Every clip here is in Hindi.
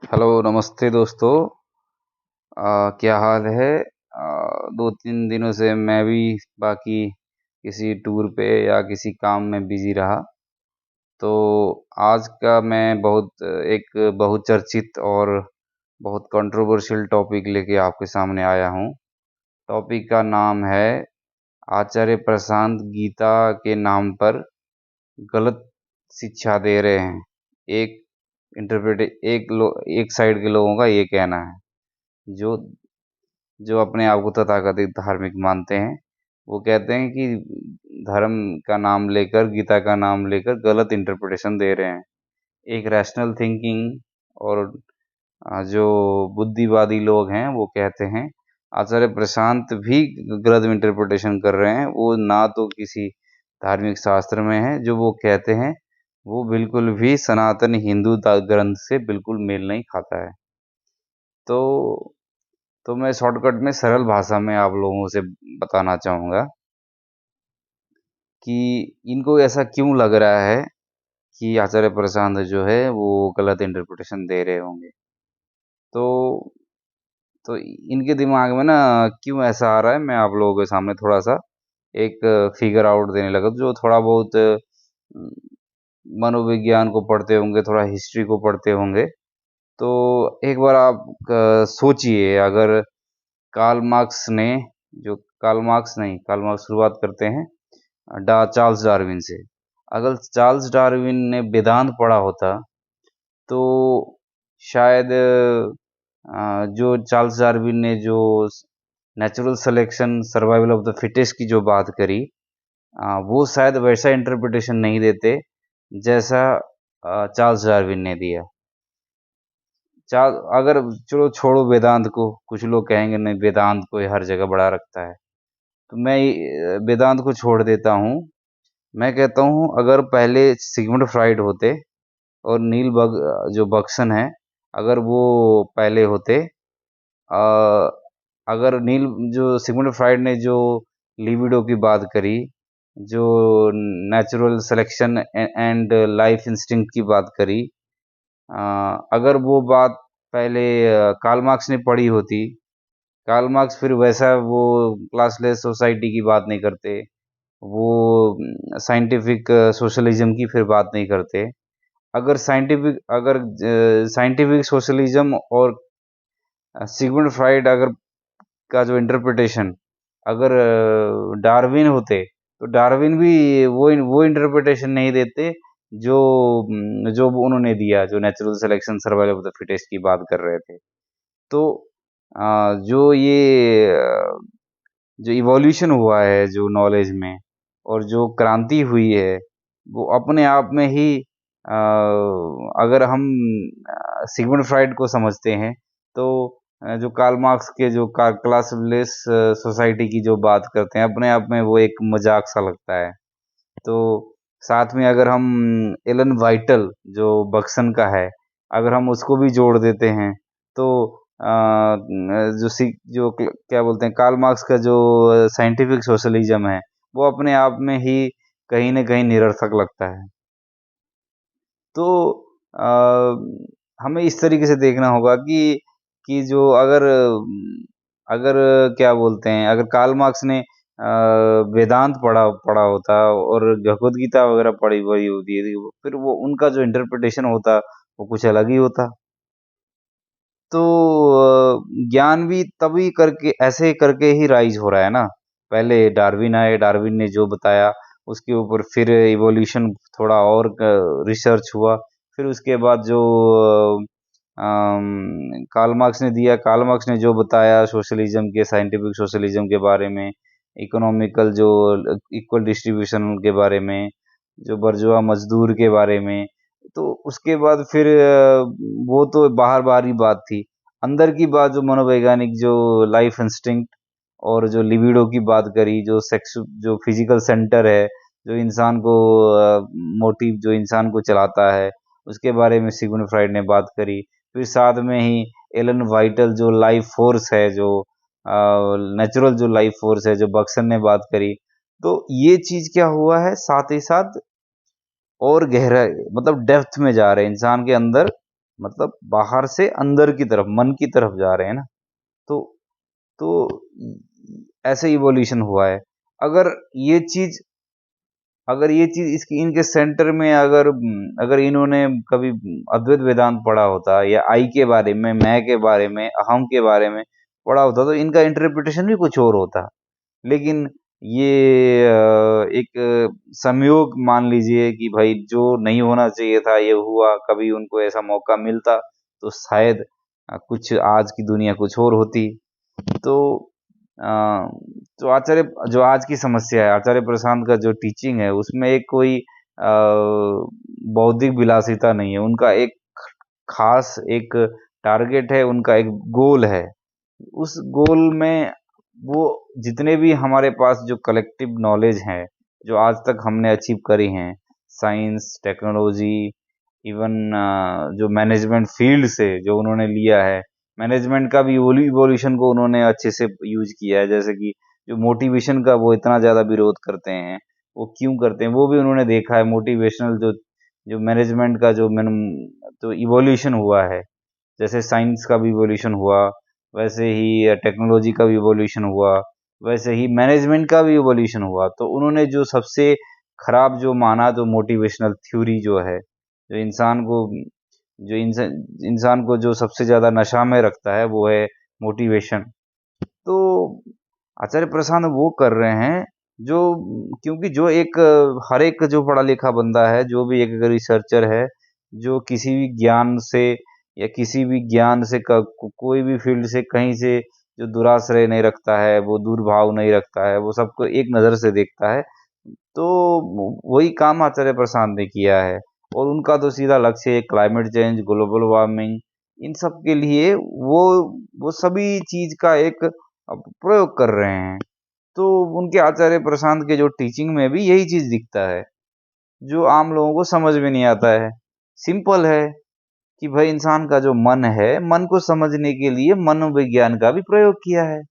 हेलो, नमस्ते दोस्तों। क्या हाल है? 2-3 दिनों से मैं भी बाकी किसी टूर पे या किसी काम में बिज़ी रहा। तो आज का मैं एक बहुत चर्चित और बहुत कंट्रोवर्शियल टॉपिक लेके आपके सामने आया हूँ। टॉपिक का नाम है आचार्य प्रशांत गीता के नाम पर गलत शिक्षा दे रहे हैं। एक एक साइड के लोगों का ये कहना है। जो जो अपने आप को तथाकथित धार्मिक मानते हैं, वो कहते हैं कि धर्म का नाम लेकर, गीता का नाम लेकर गलत इंटरप्रिटेशन दे रहे हैं। एक रैशनल थिंकिंग और जो बुद्धिवादी लोग हैं, वो कहते हैं आचार्य प्रशांत भी गलत इंटरप्रिटेशन कर रहे हैं। वो ना तो किसी धार्मिक शास्त्र में है, जो वो कहते हैं, वो बिल्कुल भी सनातन हिंदू ग्रंथ से बिल्कुल मेल नहीं खाता है। तो मैं शॉर्टकट में सरल भाषा में आप लोगों से बताना चाहूँगा कि इनको ऐसा क्यों लग रहा है कि आचार्य प्रशांत जो है वो गलत इंटरप्रिटेशन दे रहे होंगे। तो इनके दिमाग में ना क्यों ऐसा आ रहा है, मैं आप लोगों के सामने थोड़ा-सा एक फिगर आउट देने लगा। जो थोड़ा बहुत मनोविज्ञान को पढ़ते होंगे, थोड़ा हिस्ट्री को पढ़ते होंगे, तो एक बार आप सोचिए, अगर कार्ल मार्क्स ने जो कार्ल मार्क्स नहीं, कार्ल मार्क्स शुरुआत करते हैं चार्ल्स डार्विन से। अगर चार्ल्स डार्विन ने वेदांत पढ़ा होता, तो शायद जो चार्ल्स डार्विन ने जो natural selection survival of the fittest की जो बात करी, वो शायद वैसा इंटरप्रिटेशन नहीं देते जैसा चार्ल्स डार्विन ने दिया। अगर चलो छोड़ो वेदांत को, कुछ लोग कहेंगे नहीं वेदांत को हर जगह बड़ा रखता है, तो मैं वेदांत को छोड़ देता हूँ। मैं कहता हूँ अगर पहले सिगमंड फ्राइड होते और जो बक्सन है, अगर वो पहले होते, अ, अगर जो सिगमंड फ्राइड ने जो लिबिडो की बात करी, जो natural selection and life instinct की बात करी, अगर वो बात पहले कार्ल मार्क्स ने पढ़ी होती, कार्ल मार्क्स फिर वैसा वो क्लासलेस सोसाइटी की बात नहीं करते, वो साइंटिफिक सोशलिज्म की फिर बात नहीं करते। अगर साइंटिफिक सोशलिज्म और सिगमंड फ्राइड अगर का जो इंटरप्रिटेशन अगर डार्विन होते, तो डार्विन भी वो इंटरप्रिटेशन नहीं देते जो उन्होंने दिया, जो natural selection survival of the fittest की बात कर रहे थे। तो जो ये जो इवोल्यूशन हुआ है जो नॉलेज में, और जो क्रांति हुई है, वो अपने आप में ही अगर हम सिगमंड फ्राइड को समझते हैं, तो जो कार्ल मार्क्स के जो क्लासलेस सोसाइटी की जो बात करते हैं, अपने आप में वो एक मजाक सा लगता है। तो साथ में अगर हम एलन वाइटल जो बक्सन का है, अगर हम उसको भी जोड़ देते हैं, तो क्या बोलते हैं, कार्ल मार्क्स का जो साइंटिफिक सोशलिज्म है, वो अपने आप में ही कहीं न कहीं निरर्थक लगता है। तो अ, हमें इस तरीके से देखना होगा कि जो अगर क्या बोलते हैं, अगर कार्ल मार्क्स ने वेदांत पढ़ा पढ़ा होता और भगवद गीता वगैरह पढ़ी हुई होती है, फिर वो उनका जो इंटरप्रिटेशन होता, वो कुछ अलग ही होता। तो ज्ञान भी तभी करके ऐसे करके ही राइज़ हो रहा है ना। पहले डार्विन आए, डार्विन ने जो बताया, उसके ऊपर फिर इवोल्यूशन थोड़ा और रिसर्च हुआ। फिर उसके बाद जो कार्ल मार्क्स ने दिया, कार्ल मार्क्स ने जो बताया सोशलिज़्म के, साइंटिफिक सोशलिज़्म के बारे में, इकोनॉमिकल जो इक्वल डिस्ट्रीब्यूशन के बारे में, जो बर्जुआ मज़दूर के बारे में, तो उसके बाद फिर वो तो बाहर-बाहर की बात थी। अंदर की बात जो मनोवैज्ञानिक जो लाइफ इंस्टिंक्ट और जो लिबिडो की बात करी, जो फिज़िकल सेंटर है, जो इंसान को मोटिव जो इंसान को चलाता है, उसके बारे में सिग्मंड फ्राइड ने बात करी। फिर साथ में ही एलन वाइटल जो लाइफ फ़ोर्स है, जो नेचुरल जो लाइफ फ़ोर्स है, जो बक्सन ने बात करी। तो ये चीज़ क्या हुआ है, साथ ही साथ और गहरा मतलब डेप्थ में जा रहे हैं इंसान के अंदर, मतलब बाहर से अंदर की तरफ, मन की तरफ जा रहे हैं ना। तो तो ऐसे इवोल्यूशन हुआ है। अगर ये चीज़ अगर ये चीज़ इसकी इनके सेंटर में अगर इन्होंने कभी अद्वैत वेदांत पढ़ा होता या आई के बारे में, मैं के बारे में, अहम के बारे में पढ़ा होता, तो इनका इंटरप्रिटेशन भी कुछ और होता। लेकिन ये एक संयोग मान लीजिए कि भाई जो नहीं होना चाहिए था ये हुआ, कभी उनको ऐसा मौका मिलता तो शायद कुछ आज की दुनिया कुछ और होती। तो अ, जो आज की समस्या है, आचार्य प्रशांत का जो टीचिंग है उसमें एक कोई बौद्धिक विलासिता नहीं है। उनका एक खास एक टारगेट है, उनका एक गोल है। उस गोल में वो जितने भी हमारे पास जो कलेक्टिव नॉलेज है, जो आज तक हमने अचीव करी हैं, साइंस, टेक्नोलॉजी, इवन जो मैनेजमेंट फील्ड से जो उन्होंने लिया है, मैनेजमेंट का भी इवोल्यूशन को उन्होंने अच्छे से यूज किया है। जैसे कि जो मोटिवेशन का वो इतना ज़्यादा विरोध करते हैं, वो क्यों करते हैं, वो भी उन्होंने देखा है। मोटिवेशनल जो जो मैनेजमेंट का जो इवोल्यूशन हुआ है, जैसे साइंस का भी इवोल्यूशन हुआ, वैसे ही टेक्नोलॉजी का भी इवोल्यूशन हुआ, वैसे ही मैनेजमेंट का भी इवोल्यूशन हुआ। तो उन्होंने जो सबसे खराब जो माना, जो मोटिवेशनल थ्योरी जो है, जो इंसान को जो इंसान को जो सबसे ज़्यादा नशा में रखता है वो है मोटिवेशन। तो आचार्य प्रशांत वो कर रहे हैं जो, क्योंकि जो एक हर एक जो पढ़ा लिखा बंदा है, जो भी एक रिसर्चर है, जो किसी भी ज्ञान से या किसी भी ज्ञान से कोई भी फील्ड से कहीं से जो दुराश्रय नहीं रखता है, वो दुर्भाव नहीं रखता है, वो सबको एक नज़र से देखता है। तो वही काम आचार्य प्रशांत ने किया है। और उनका तो सीधा लक्ष्य है क्लाइमेट चेंज, ग्लोबल वार्मिंग, इन सब के लिए वो सभी चीज का एक प्रयोग कर रहे हैं। तो उनके आचार्य प्रशांत के जो टीचिंग में भी यही चीज दिखता है, जो आम लोगों को समझ में नहीं आता है। सिंपल है कि भाई इंसान का जो मन है, मन को समझने के लिए मनोविज्ञान का भी प्रयोग किया है।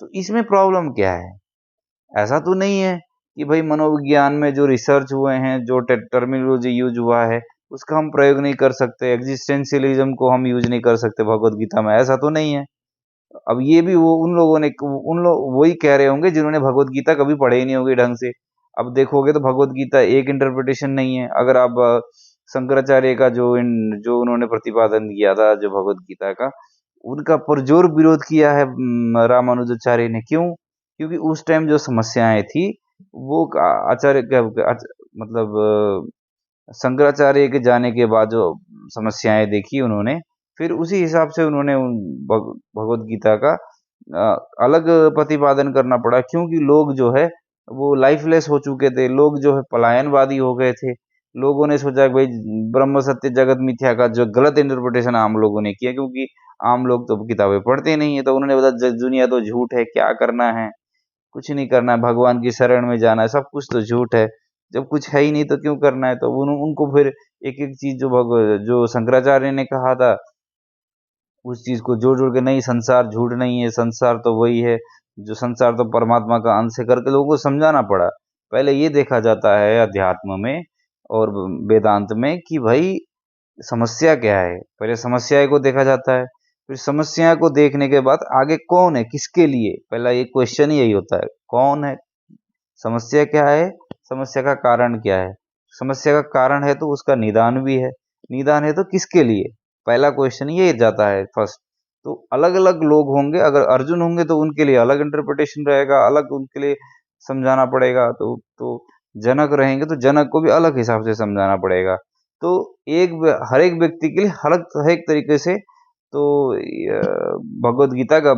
तो इसमें प्रॉब्लम क्या है? ऐसा तो नहीं है कि भाई मनोविज्ञान में जो रिसर्च हुए हैं, जो टर्मिनोलॉजी यूज हुआ है, उसका हम प्रयोग नहीं कर सकते, एग्जिस्टेंशियलिज्म को हम यूज नहीं कर सकते भगवत गीता में, ऐसा तो नहीं है। अब ये भी वो उन लोगों ने उन लोग वही कह रहे होंगे जिन्होंने भगवत गीता कभी पढ़े ही नहीं होगी ढंग से। अब देखोगे तो भगवत गीता एक इंटरप्रिटेशन नहीं है। अगर आप शंकराचार्य का जो उन्होंने प्रतिपादन किया था जो भगवत गीता का, उनका पुरजोर विरोध किया है रामानुजाचार्य ने। क्यों? क्योंकि उस टाइम जो समस्याएं थी वो आचार्य मतलब शंकराचार्य के जाने के बाद जो समस्याएं देखी उन्होंने, फिर उसी हिसाब से उन्होंने भगवत गीता का अलग प्रतिपादन करना पड़ा। क्योंकि लोग जो है वो लाइफलेस हो चुके थे, लोग जो है पलायनवादी हो गए थे। लोगों ने सोचा कि भाई ब्रह्म सत्य जगत मिथ्या का जो गलत इंटरप्रिटेशन आम लोगों ने किया, क्योंकि आम लोग तो किताबें पढ़ते नहीं है, तो उन्होंने बताया दुनिया तो झूठ है, क्या करना है, कुछ नहीं करना है, भगवान की शरण में जाना है, सब कुछ तो झूठ है। जब कुछ है ही नहीं तो क्यों करना है? तो उनको फिर एक-एक चीज़ जो शंकराचार्य ने कहा था, उस चीज़ को जोड़-जोड़ के, नहीं संसार झूठ नहीं है, संसार तो वही है, जो संसार तो परमात्मा का अंश है करके लोगों को समझाना पड़ा। पहले ये देखा जाता है अध्यात्म में और वेदांत में कि भाई समस्या क्या है? पहले समस्या को देखा जाता है, फिर समस्या को देखने के बाद आगे कौन है, किसके लिए? पहला ये क्वेश्चन ही यही होता है, कौन है? समस्या क्या है? समस्या का कारण क्या है? समस्या का कारण है तो उसका निदान भी है, निदान है तो किसके लिए? पहला क्वेश्चन ये जाता है फर्स्ट। तो अलग-अलग लोग होंगे, अगर अर्जुन होंगे तो उनके लिए अलग इंटरप्रिटेशन रहेगा, अलग उनके लिए समझाना पड़ेगा। तो जनक रहेंगे तो जनक को भी अलग हिसाब से समझाना पड़ेगा। तो हर एक व्यक्ति के लिए हर एक तरीके से तो भगवत गीता का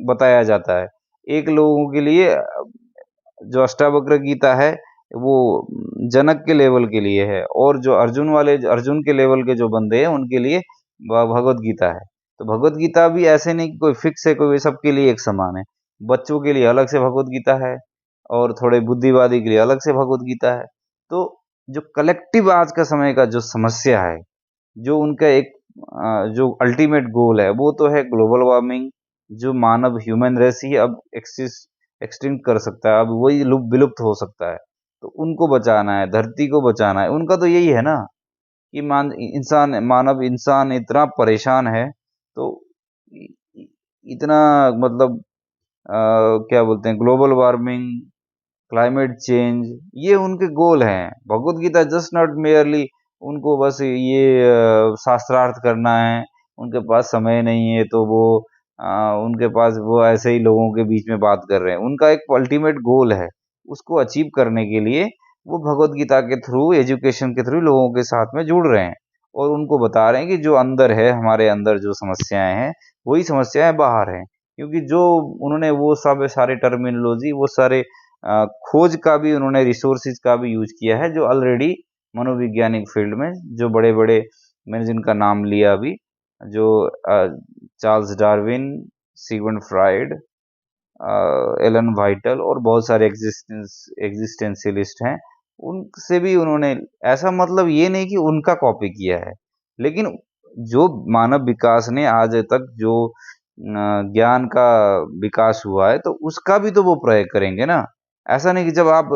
बताया जाता है। एक लोगों के लिए जो अष्टावक्र गीता है वो जनक के लेवल के लिए है, और जो अर्जुन के लेवल के जो बंदे हैं उनके लिए भगवत गीता है। तो भगवत गीता भी ऐसे नहीं कि कोई फिक्स है, कोई सबके लिए एक समान है। बच्चों के लिए अलग से भगवत गीता है और थोड़े बुद्धिवादी के लिए अलग से भगवत गीता है। तो जो कलेक्टिव आज का समय का जो समस्या है, जो उनका एक जो अल्टीमेट गोल है, वो तो है ग्लोबल वार्मिंग, जो मानव ह्यूमन रेस ही अब एक्सटिंक्ट कर सकता है, अब वही विलुप्त हो सकता है। तो उनको बचाना है, धरती को बचाना है, उनका तो यही है ना। कि मानव इंसान इतना परेशान है, तो इ इ इतना मतलब क्या बोलते हैं, ग्लोबल वार्मिंग, क्लाइमेट चेंज, ये उनके गोल हैं। Bhagavad Gita just not merely, उनको बस ये शास्त्रार्थ करना है, उनके पास समय नहीं है तो वो अ, उनके पास वो ऐसे ही लोगों के बीच में बात कर रहे हैं। उनका एक अल्टीमेट गोल है, उसको अचीव करने के लिए वो भगवत गीता के थ्रू, एजुकेशन के थ्रू लोगों के साथ में जुड़ रहे हैं और उनको बता रहे हैं कि जो अंदर है, हमारे अंदर जो समस्याएँ हैं, वही समस्याएँ बाहर हैं। क्योंकि जो उन्होंने वो सब सारे टर्मिनोलॉजी, वो सारे खोज का भी उन्होंने रिसोर्सेज का भी यूज किया है, जो ऑलरेडी मनोवैज्ञानिक फील्ड में जो बड़े-बड़े, मैंने जिनका नाम लिया अभी, जो Charles Darwin, Sigmund Freud, Alan वाइटल और बहुत सारे एग्जिस्टेंशियलिस्ट हैं, उनसे भी उन्होंने, ऐसा मतलब ये नहीं कि उनका कॉपी किया है, लेकिन जो मानव विकास ने आज तक जो ज्ञान का विकास हुआ है, तो उसका भी तो वो प्रयोग करेंगे ना। ऐसा नहीं कि जब आप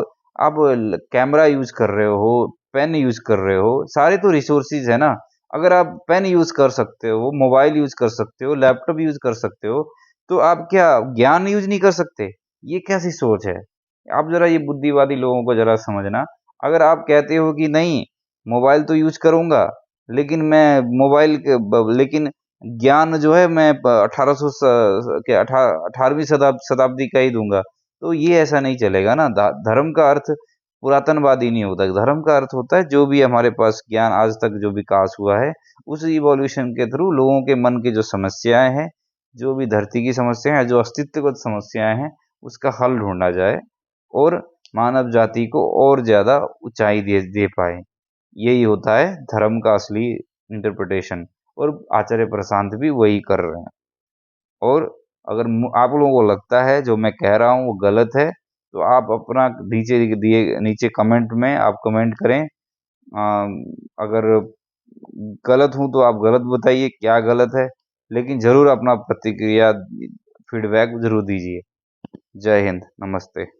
कैमरा यूज कर रहे हो, पेन यूज कर रहे हो, सारे तो रिसोर्सेज है ना। अगर आप पेन यूज कर सकते हो, मोबाइल यूज कर सकते हो, लैपटॉप यूज कर सकते हो, तो आप क्या ज्ञान यूज नहीं कर सकते? ये कैसी सोच है? आप जरा ये बुद्धिवादी लोगों को जरा समझना। अगर आप कहते हो कि नहीं, मोबाइल तो यूज करूंगा, लेकिन मैं लेकिन ज्ञान जो है मैं 1800 के 18वीं शताब्दी का ही दूंगा, तो ये ऐसा नहीं चलेगा ना। धर्म का अर्थ पुरातनवादी नहीं होता। धर्म का अर्थ होता है जो भी हमारे पास ज्ञान आज तक जो विकास हुआ है, उस इवोल्यूशन के थ्रू लोगों के मन की जो समस्याएं हैं, जो भी धरती की समस्याएं हैं, जो अस्तित्वगत समस्याएं हैं, उसका हल ढूंढा जाए और मानव जाति को और ज्यादा ऊंचाई दे दे पाए। यही होता है धर्म का असली इंटरप्रिटेशन, और आचार्य प्रशांत भी वही कर रहे हैं। और अगर आप लोगों को लगता है जो मैं कह रहा हूँ वो गलत है, तो आप अपना नीचे कमेंट में आप कमेंट करें। अगर गलत हूँ तो आप गलत बताइए क्या गलत है, लेकिन ज़रूर अपना प्रतिक्रिया, फीडबैक ज़रूर दीजिए। जय हिंद, नमस्ते।